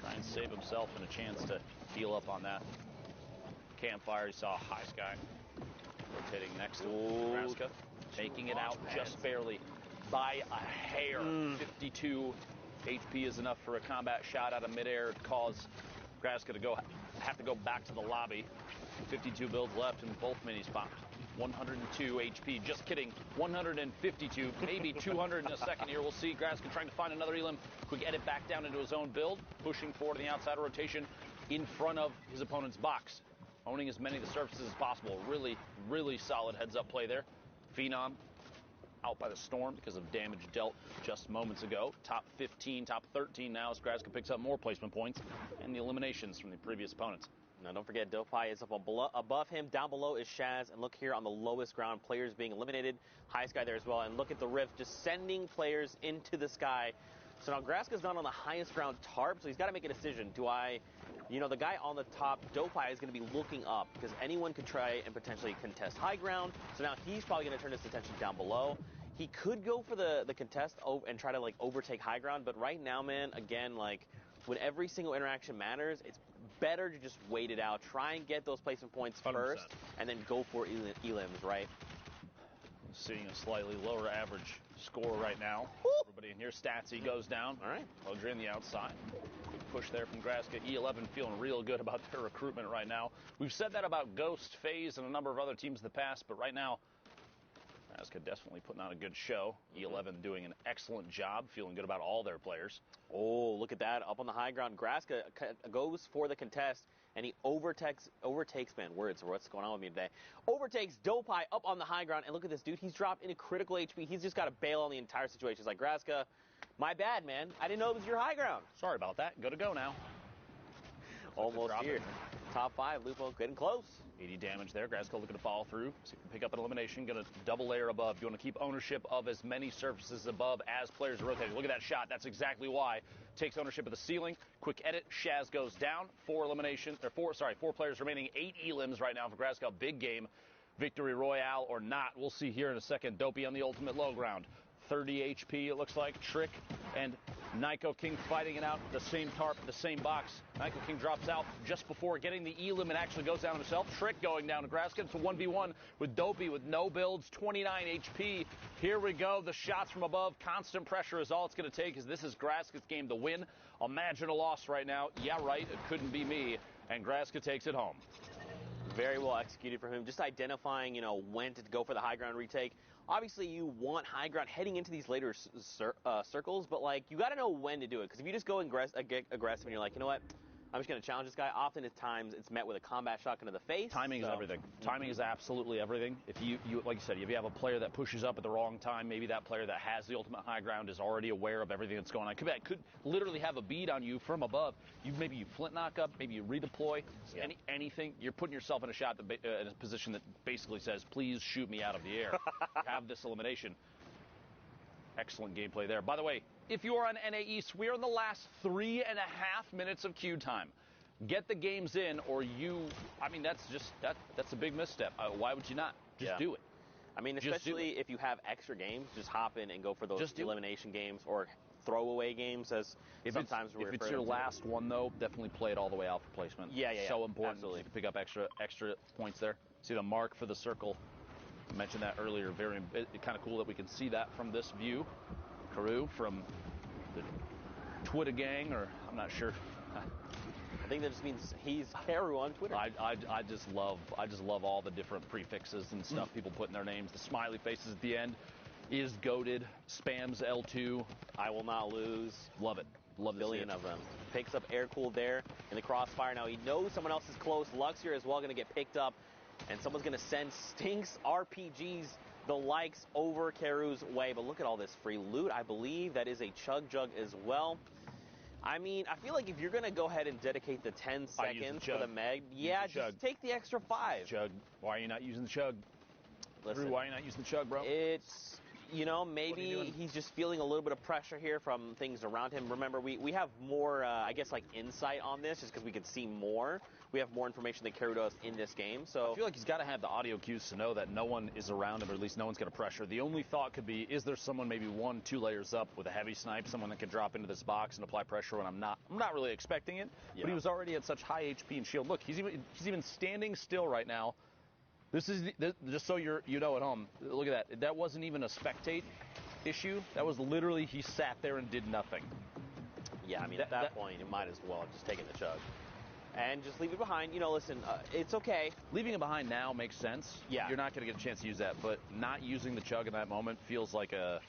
Speaker 4: Try and save himself and a chance to heal up on that. Campfire, he saw High Sky rotating next to Graska. Making it out just barely by a hair. 52 HP is enough for a combat shot out of midair to cause Graska to have to go back to the lobby. 52 builds left in both mini spots. 102 HP. Just kidding. 152, maybe 200 in a second here. We'll see. Graska trying to find another elim. Quick edit back down into his own build. Pushing forward in the outside rotation in front of his opponent's box. Owning as many of the surfaces as possible. Really, really solid heads-up play there. Phenom out by the storm because of damage dealt just moments ago. Top 15, top 13 now as Graska picks up more placement points and the eliminations from the previous opponents.
Speaker 13: Now, don't forget, Dopai is up above him. Down below is Shaz. And look here on the lowest ground, players being eliminated. High Sky there as well. And look at the rift, just sending players into the sky. So now Graska's not on the highest ground tarp, so he's got to make a decision. The guy on the top, Dopai, is going to be looking up because anyone could try and potentially contest high ground. So now he's probably going to turn his attention down below. He could go for the contest and try to overtake high ground, but right now, man, again, when every single interaction matters, it's better to just wait it out. Try and get those placement points
Speaker 4: 100%.
Speaker 13: First, and then go for elims, right?
Speaker 4: Seeing a slightly lower average score right now.
Speaker 13: Woo!
Speaker 4: Everybody in here, Statsy goes down.
Speaker 13: All right.
Speaker 4: Odre on the outside. Good push there from Graska. E11 feeling real good about their recruitment right now. We've said that about Ghost, FaZe, and a number of other teams in the past, but right now, Graska definitely putting on a good show. E11 doing an excellent job, feeling good about all their players.
Speaker 13: Oh, look at that. Up on the high ground, Graska goes for the contest, and he overtakes, man, words, what's going on with me today? Overtakes Dopeye up on the high ground, and look at this dude. He's dropped into critical HP. He's just got to bail on the entire situation. He's like, Graska, my bad, man. I didn't know it was your high ground.
Speaker 4: Sorry about that. Good to go now.
Speaker 13: Almost here. Top 5, Lupo getting close.
Speaker 4: 80 damage there. Graska looking to follow through. See if we can pick up an elimination. Going to double layer above. You want to keep ownership of as many surfaces above as players are rotating. Look at that shot. That's exactly why. Takes ownership of the ceiling. Quick edit. Shaz goes down. 4 players remaining. 8 elims right now for Graska. Big game. Victory Royale or not. We'll see here in a second. Dopey on the ultimate low ground. 30 HP, it looks like. Trick and Nyko King fighting it out. The same tarp, the same box. Nyko King drops out just before getting the elim and actually goes down himself. Trick going down to Graska. It's a 1v1 with Dopey with no builds, 29 HP. Here we go. The shots from above. Constant pressure is all it's going to take, as this is Graska's game to win. Imagine a loss right now. Yeah, right. It couldn't be me. And Graska takes it home.
Speaker 13: Very well executed for him. Just identifying, when to go for the high ground retake. Obviously, you want high ground heading into these later circles, but, you got to know when to do it. Because if you just go aggressive and you're like, you know what, I'm just going to challenge this guy, often at times it's met with a combat shotgun to the face.
Speaker 4: Timing is everything. Timing is absolutely everything. If you, like you said, if you have a player that pushes up at the wrong time, maybe that player that has the ultimate high ground is already aware of everything that's going on. Could literally have a bead on you from above. Maybe you flint knock up, maybe you redeploy, anything. You're putting yourself in a shot in a position that basically says, please shoot me out of the air. Have this elimination. Excellent gameplay there. By the way, if you are on NA East, we are in the last 3.5 minutes of queue time. Get the games in, or that's a big misstep. Why would you not? Just do it.
Speaker 13: I mean, especially if you have extra games, just hop in and go for those elimination games or throwaway games, as sometimes we refer to.
Speaker 4: If it's your last one, though, definitely play it all the way out for placement.
Speaker 13: Yeah.
Speaker 4: So important.
Speaker 13: Absolutely.
Speaker 4: To pick up extra points there. See the mark for the circle. I mentioned that earlier. Very kind of cool that we can see that from this view. Carew from the Twitter gang, or I'm not sure.
Speaker 13: I think that just means he's Carew on Twitter.
Speaker 4: I just love all the different prefixes and stuff people put in their names. The smiley faces at the end. Is goated. Spams L2.
Speaker 13: I will not lose.
Speaker 4: Love it. Love this.
Speaker 13: Billion of them. Picks up air cool there in the crossfire. Now he knows someone else is close. Lux here as well going to get picked up. And someone's going to send Stinks RPGs, the likes, over Carew's way. But look at all this free loot. I believe that is a Chug Jug as well. I mean, I feel like if you're going to go ahead and dedicate the 10 seconds for the Meg, just take the extra 5.
Speaker 4: Chug. Why are you not using the Chug?
Speaker 13: Listen,
Speaker 4: why are you not using the Chug, bro?
Speaker 13: It's, maybe he's just feeling a little bit of pressure here from things around him. Remember, we have more, insight on this just because we can see more. We have more information than Carew does in this game. So
Speaker 4: I feel like he's got to have the audio cues to know that no one is around him, or at least no one's going to pressure. The only thought could be, is there someone maybe 1-2 layers up with a heavy snipe, someone that could drop into this box and apply pressure when I'm not really expecting it. Yeah. But he was already at such high HP and shield. Look, he's even standing still right now. This is just so you know at home. Look at that. That wasn't even a spectate issue. That was literally he sat there and did nothing.
Speaker 13: Yeah, I mean, at that point, you might as well have just taken the Chug. And just leave it behind. Listen, it's okay.
Speaker 4: Leaving it behind now makes sense.
Speaker 13: Yeah.
Speaker 4: You're not going to get a chance to use that, but not using the Chug in that moment feels like a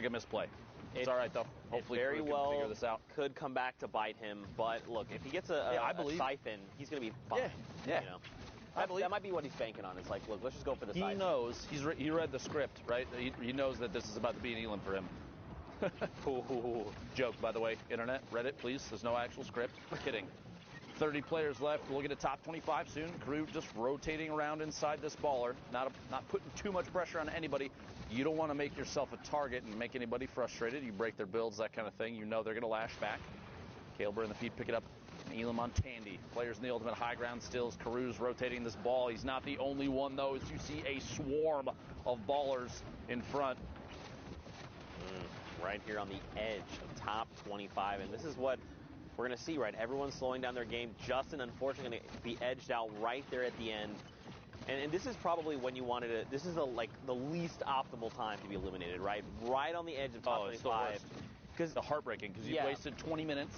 Speaker 4: misplay. It's all right, though. Hopefully,
Speaker 13: very
Speaker 4: Carew
Speaker 13: well
Speaker 4: can figure this out.
Speaker 13: Could come back to bite him, but look, if he gets a siphon, he's going to be fine.
Speaker 4: Yeah.
Speaker 13: That might be what he's banking on. It's like, look, let's just go for the siphon.
Speaker 4: He knows. He read the script, right? He knows that this is about to be an elim for him. Joke, by the way, internet, Reddit, please. There's no actual script. Kidding. 30 players left. We'll get a top 25 soon. Carew just rotating around inside this baller, not putting too much pressure on anybody. You don't want to make yourself a target and make anybody frustrated. You break their builds, that kind of thing. You know they're going to lash back. Calebur in the feed, pick it up. Elam on Tandy. Players in the ultimate high ground stills. Carew's rotating this ball. He's not the only one, though, as you see a swarm of ballers in front.
Speaker 13: Right here on the edge of top 25, and this is what we're going to see, right? Everyone's slowing down their game. Justin, unfortunately, going to be edged out right there at the end. And this is probably when you wanted to, this is the least optimal time to be eliminated, right? Right on the edge of top 25.
Speaker 4: Because the heartbreaking, because you wasted 20 minutes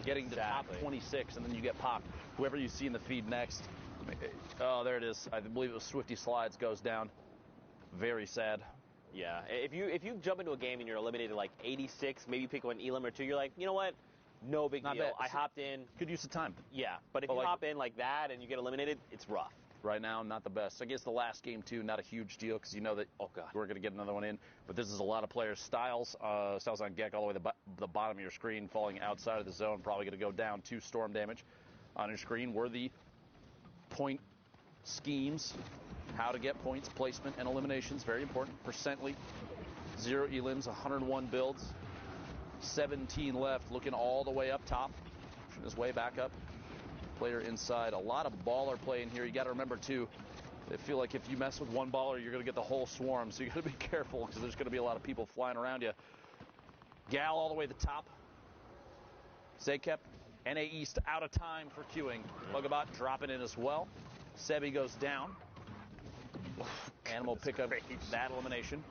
Speaker 4: getting to top 26, and then you get popped. Whoever you see in the feed next, oh, there it is. I believe it was Swifty Slides goes down. Very sad.
Speaker 13: Yeah, if you jump into a game and you're eliminated like 86, maybe pick one elim or two, you're like, you know what? No big deal.
Speaker 4: Bad.
Speaker 13: I hopped in.
Speaker 4: Good use of time.
Speaker 13: Yeah, but if you hop in like that and you get eliminated, it's rough.
Speaker 4: Right now, not the best. I guess the last game, too, not a huge deal because you know that we're going to get another one in. But this is a lot of players. Styles on Gek all the way to the bottom of your screen, falling outside of the zone. Probably going to go down 2 storm damage on your screen. Were the point schemes, how to get points, placement, and eliminations. Very important. Percently, 0 elims, 101 builds. 17 left, looking all the way up top. Pushing his way back up. Player inside. A lot of baller play in here. You got to remember, too, they feel like if you mess with one baller, you're going to get the whole swarm. So you got to be careful because there's going to be a lot of people flying around you. Gal all the way to the top. Zakep, NA East out of time for queuing. Bugabot dropping in as well. Sebi goes down. Animal pick up that elimination.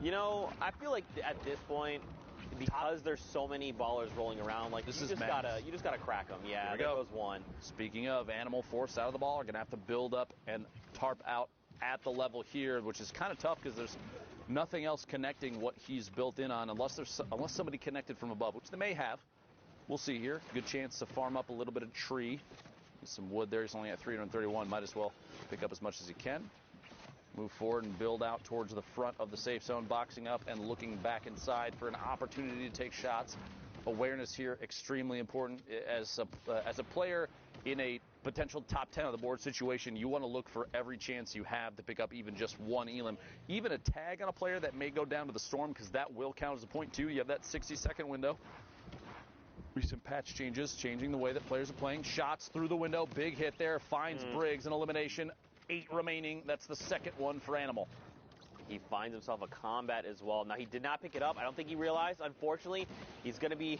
Speaker 13: You know, I feel like at this point, because there's so many ballers rolling around, like you just gotta crack them. Yeah, there goes one.
Speaker 4: Speaking of, Animal forced out of the ball, are gonna have to build up and tarp out at the level here, which is kind of tough because there's nothing else connecting what he's built in on, unless somebody connected from above, which they may have. We'll see here. Good chance to farm up a little bit of tree. There's some wood there. He's only at 331. Might as well pick up as much as he can. Move forward and build out towards the front of the safe zone, boxing up and looking back inside for an opportunity to take shots. Awareness here extremely important. As a player in a potential top 10 on the board situation, you want to look for every chance you have to pick up even just 1 elim. Even a tag on a player that may go down to the storm, because that will count as a point too. You have that 60-second window. Recent patch changes, changing the way that players are playing. Shots through the window. Big hit there. Finds Briggs, an elimination. 8 remaining. That's the second one for Animal.
Speaker 13: He finds himself a combat as well. Now, he did not pick it up. I don't think he realized. Unfortunately, he's going to be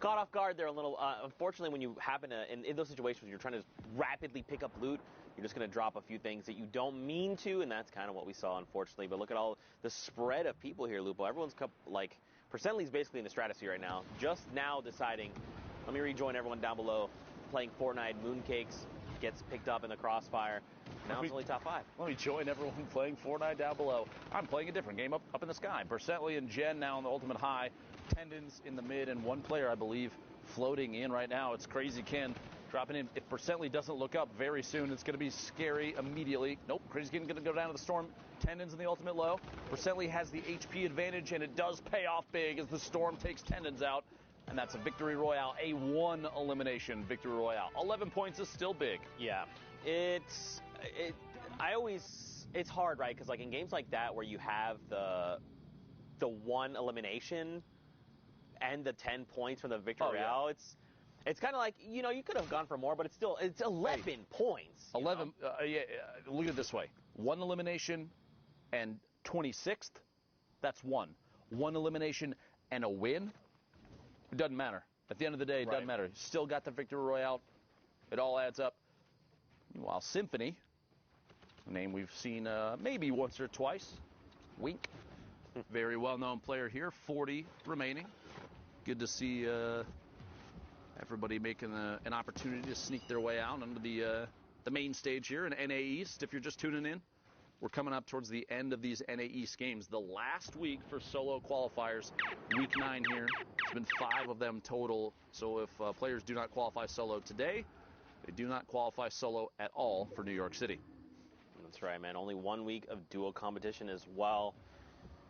Speaker 13: caught off guard there a little. Unfortunately, when you happen to, in those situations, you're trying to rapidly pick up loot, you're just going to drop a few things that you don't mean to, and that's kind of what we saw, unfortunately. But look at all the spread of people here, Lupo. Everyone's, like, Percently's basically in the stratosphere right now. Just now deciding, let me rejoin everyone down below, playing Fortnite. Mooncakes gets picked up in the crossfire. Now it's only top 5.
Speaker 4: Let me join everyone playing Fortnite down below. I'm playing a different game up in the sky. Percently and Jen now on the ultimate high. Tendons in the mid, and one player, I believe, floating in right now. It's Crazy Ken dropping in. If Percently doesn't look up very soon, it's going to be scary immediately. Nope, Crazy Ken going to go down to the storm. Tendons in the ultimate low. Percently has the HP advantage, and it does pay off big as the storm takes Tendons out. And that's a victory royale, a 1 elimination victory royale. 11 points is still big.
Speaker 13: Yeah, it's hard, right? Because like in games like that where you have the 1 elimination and the 10 points from the victory royale, it's kind of like, you know, you could have gone for more, but it's 11 points.
Speaker 4: 11. Look at it this way: 1 elimination and 26th. That's 1. 1 elimination and a win. It doesn't matter. At the end of the day, it doesn't matter. Still got the victory royale. It all adds up. Meanwhile, Symphony, a name we've seen maybe once or twice. Wink. Very well-known player here. 40 remaining. Good to see everybody making an opportunity to sneak their way out onto the main stage here in NA East. If you're just tuning in, we're coming up towards the end of these NA East games. The last week for solo qualifiers, week 9 here. It's been 5 of them total. So if players do not qualify solo today, they do not qualify solo at all for New York City.
Speaker 13: That's right, man. Only 1 week of duo competition as well.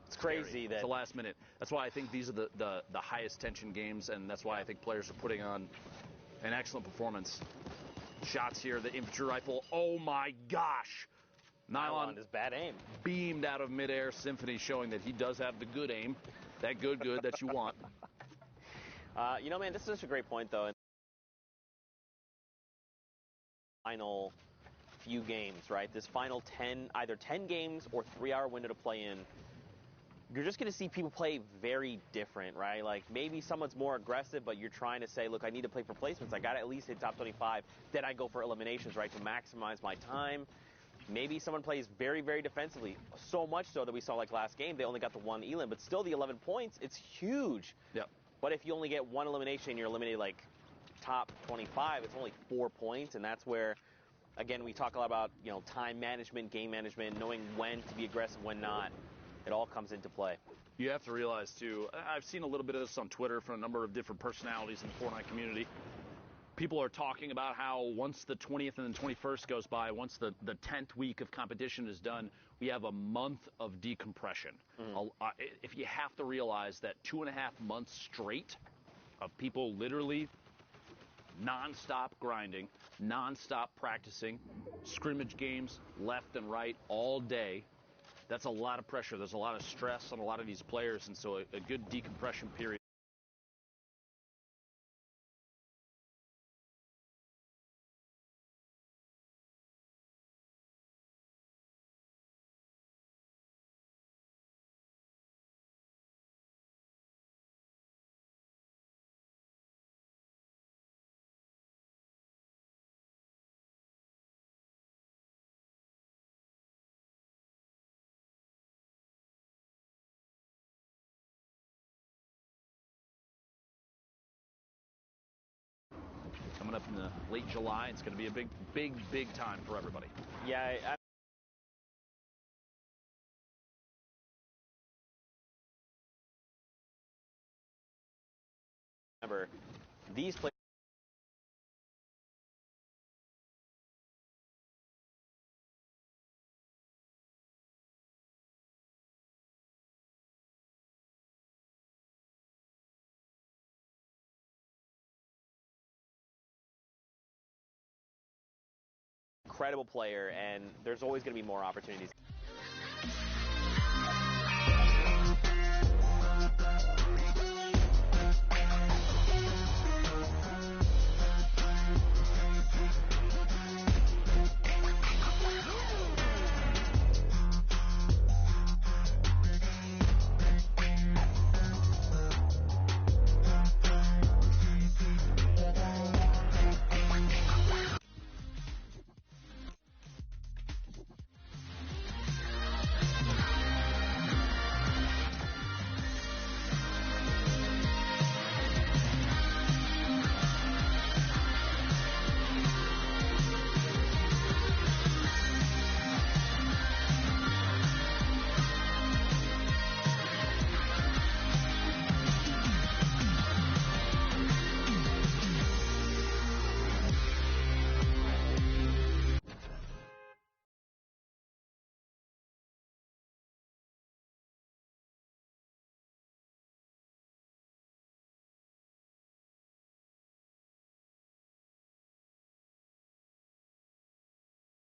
Speaker 13: It's crazy that
Speaker 4: it's the last minute. That's why I think these are the highest tension games, and that's why I think players are putting on an excellent performance. Shots here, the infantry rifle. Oh my gosh! Nylon
Speaker 13: is bad aim.
Speaker 4: Beamed out of midair. Symphony showing that he does have the good aim. That good that you want.
Speaker 13: You know, man, this is such a great point, though. Final few games, right? This final 10, either 10 games or 3-hour window to play in. You're just going to see people play very different, right? Like maybe someone's more aggressive, but you're trying to say, look, I need to play for placements. I got to at least hit top 25. Then I go for eliminations, right, to maximize my time. Maybe someone plays very, very defensively, so much so that we saw like last game, they only got the 1 elim, but still the 11 points, it's huge.
Speaker 4: Yep.
Speaker 13: But if you only get 1 elimination and you're eliminated like top 25, it's only 4 points, and that's where Again, we talk a lot about, you know, time management, game management, knowing when to be aggressive, when not. It all comes into play.
Speaker 4: You have to realize, too, I've seen a little bit of this on Twitter from a number of different personalities in the Fortnite community. People are talking about how once the 20th and the 21st goes by, once the 10th week of competition is done, we have a month of decompression. If you have to realize that 2.5 months straight of people literally non-stop grinding, non-stop practicing, scrimmage games left and right all day, that's a lot of pressure. There's a lot of stress on a lot of these players, and so a good decompression period. Coming up in the late July, it's going to be a big time for everybody.
Speaker 13: Yeah, remember, these players. Incredible player, and there's always going to be more opportunities.